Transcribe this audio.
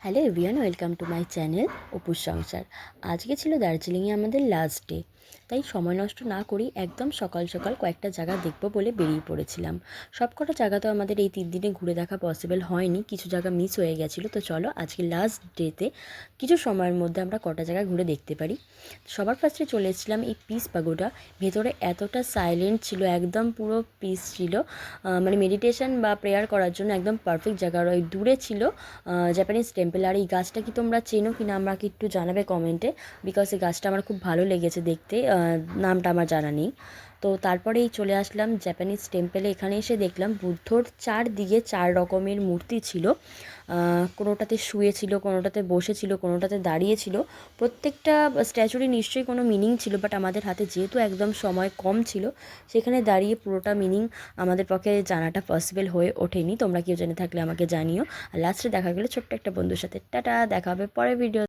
Hello everyone, welcome to my channel অপুর সংসার। আজকে ছিল দার্জিলিংয়ে আমাদের লাস্ট ডে, তাই সময় নষ্ট না করেই একদম সকাল সকাল কয়েকটা জায়গা দেখবো বলে বেরিয়ে পড়েছিলাম। সবকটা জায়গা তো আমাদের এই 3 দিনে ঘুরে দেখা পসিবল হয়নি, কিছু জায়গা মিস হয়ে গেছিলো। তো চলো আজকে লাস্ট ডেতে কিছু সময়ের মধ্যে আমরা কটা জায়গা ঘুরে দেখতে পারি। সবার ফার্স্টে চলে এসেছিলাম এই পিস পাগোডা। ভেতরে এতটা সাইলেন্ট ছিল, একদম পুরো পিস ছিল, মানে মেডিটেশন বা প্রেয়ার করার জন্য একদম পারফেক্ট জায়গা। আর ওই দূরে ছিল জাপানিজ টেম্পল। আর এই গাছটা কি তোমরা চেনো কি না আমাকে একটু জানাবে কমেন্টে, বিকজ এই গাছটা আমার খুব ভালো লেগেছে দেখতে। নামটা আমার জানা নেই। তো তারপরেই চলে আসলাম জাপানিজ টেম্পলে। এখানে এসে দেখলাম বুদ্ধর চারদিকে 4 রকমের মূর্তি ছিল। কোনোটাতে শুয়ে ছিল, কোনোটাতে বসে ছিল, কোনোটাতে দাঁড়িয়ে ছিল। প্রত্যেকটা স্ট্যাচুরই নিশ্চয়ই কোনো মিনিং ছিল, বাট আমাদের হাতে যেহেতু একদম সময় কম ছিল, সেখানে দাঁড়িয়ে পুরোটা মিনিং আমাদের পক্ষে জানাটা পসিবল হয়ে ওঠেনি। তোমরা কেউ জেনে থাকলে আমাকে জানিও। আর লাস্টে দেখা গেলো ছোট্ট একটা বন্ধুর সাথে। টাটা, দেখা হবে পরের ভিডিও।